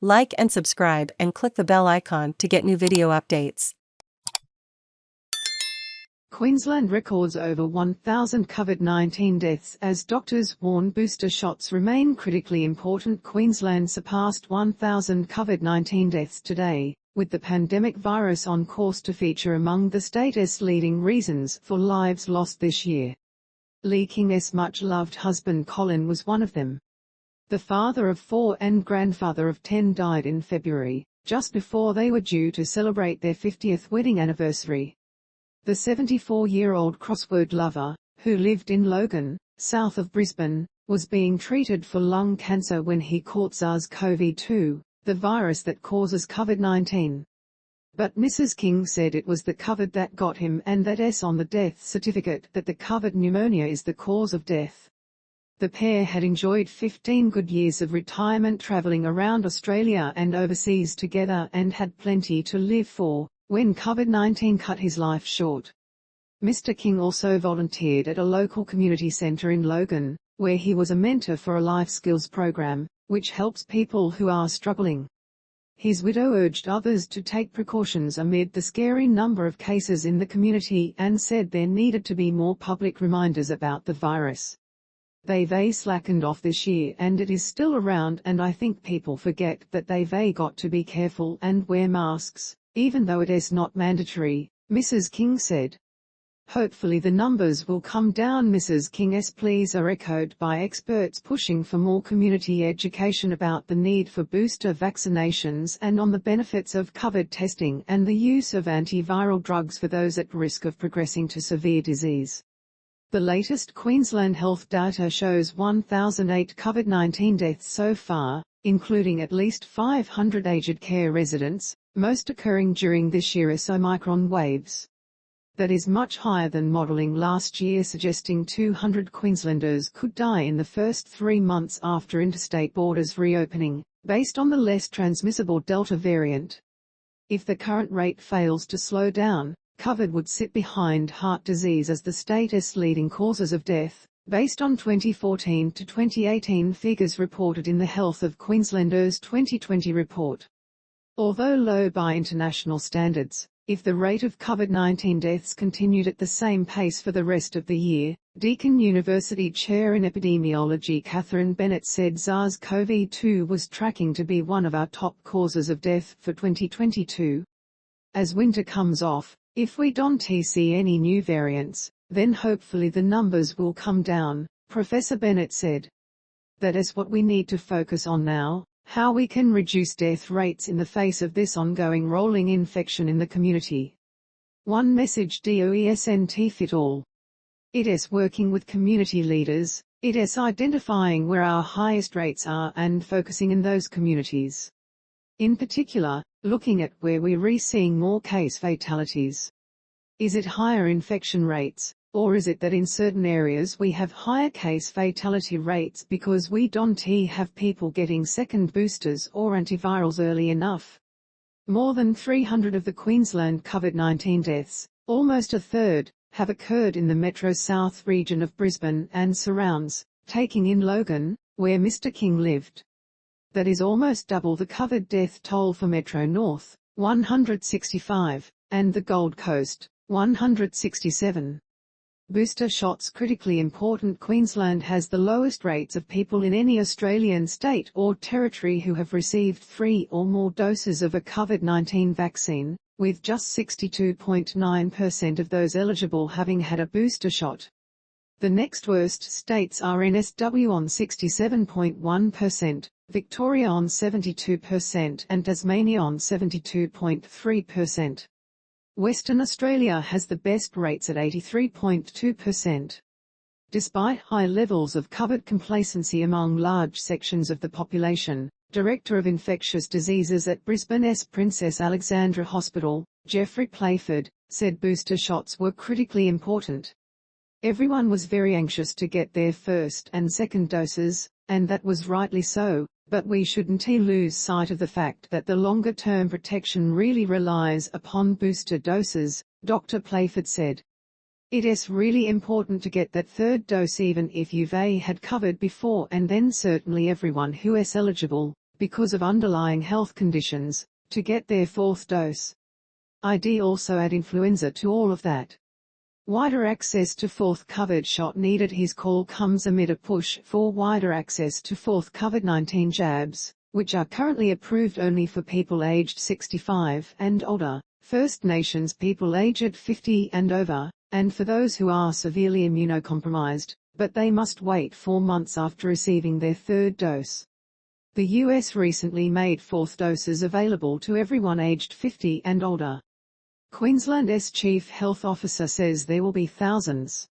Like and subscribe and click the bell icon to get new video updates. Queensland records over 1,000 COVID-19 deaths as doctors warn booster shots remain critically important. Queensland surpassed 1,000 COVID-19 deaths today, with the pandemic virus on course to feature among the state's leading reasons for lives lost this year. Lea King's much-loved husband Colin was one of them. The father of 4 and grandfather of 10 died in February, just before they were due to celebrate their 50th wedding anniversary. The 74-year-old crossword lover, who lived in Logan, south of Brisbane, was being treated for lung cancer when he caught SARS CoV-2, the virus that causes COVID-19. But Mrs. King said it was the COVID that got him and that S on the death certificate that the COVID pneumonia is the cause of death. The pair had enjoyed 15 good years of retirement travelling around Australia and overseas together and had plenty to live for, when COVID-19 cut his life short. Mr. King also volunteered at a local community centre in Logan, where he was a mentor for a life skills program, which helps people who are struggling. His widow urged others to take precautions amid the scary number of cases in the community and said there needed to be more public reminders about the virus. They've slackened off this year and it is still around, and I think people forget that they've got to be careful and wear masks, even though it is not mandatory, Mrs. King said. Hopefully the numbers will come down. Mrs. King's pleas are echoed by experts pushing for more community education about the need for booster vaccinations and on the benefits of COVID testing and the use of antiviral drugs for those at risk of progressing to severe disease. The latest Queensland Health data shows 1,008 COVID-19 deaths so far, including at least 500 aged care residents, most occurring during this year's Omicron waves. That is much higher than modelling last year, suggesting 200 Queenslanders could die in the first 3 months after interstate borders reopening, based on the less transmissible Delta variant. If the current rate fails to slow down, COVID would sit behind heart disease as the state's leading causes of death, based on 2014 to 2018 figures reported in the Health of Queenslanders 2020 report. Although low by international standards, if the rate of COVID-19 deaths continued at the same pace for the rest of the year, Deakin University Chair in Epidemiology Catherine Bennett said SARS CoV-2 was tracking to be one of our top causes of death for 2022. As winter comes off, if we don't see any new variants, then hopefully the numbers will come down, Professor Bennett said. That is what we need to focus on now, how we can reduce death rates in the face of this ongoing rolling infection in the community. One message doesn't fit all. It is working with community leaders, it is identifying where our highest rates are and focusing in those communities. In particular, looking at where we're seeing more case fatalities. Is it higher infection rates, or is it that in certain areas we have higher case fatality rates because we don't have people getting second boosters or antivirals early enough? More than 300 of the Queensland COVID-19 deaths, almost a third, have occurred in the Metro South region of Brisbane and surrounds, taking in Logan, where Mr. King lived. That is almost double the COVID death toll for Metro North, 165, and the Gold Coast, 167. Booster shots critically important. Queensland has the lowest rates of people in any Australian state or territory who have received 3 or more doses of a COVID-19 vaccine, with just 62.9% of those eligible having had a booster shot. The next worst states are NSW on 67.1%, Victoria on 72% and Tasmania on 72.3%. Western Australia has the best rates at 83.2%. Despite high levels of COVID complacency among large sections of the population, Director of Infectious Diseases at Brisbane's Princess Alexandra Hospital, Geoffrey Playford, said booster shots were critically important. Everyone was very anxious to get their first and second doses, and that was rightly so, but we shouldn't lose sight of the fact that the longer-term protection really relies upon booster doses, Dr. Playford said. It is really important to get that third dose even if you've had COVID before, and then certainly everyone who is eligible, because of underlying health conditions, to get their fourth dose. I'd also add influenza to all of that. Wider access to fourth COVID shot needed. His call comes amid a push for wider access to fourth COVID-19 jabs, which are currently approved only for people aged 65 and older, First Nations people aged 50 and over, and for those who are severely immunocompromised, but they must wait 4 months after receiving their third dose. The US recently made fourth doses available to everyone aged 50 and older. Queensland's Chief Health Officer says there will be thousands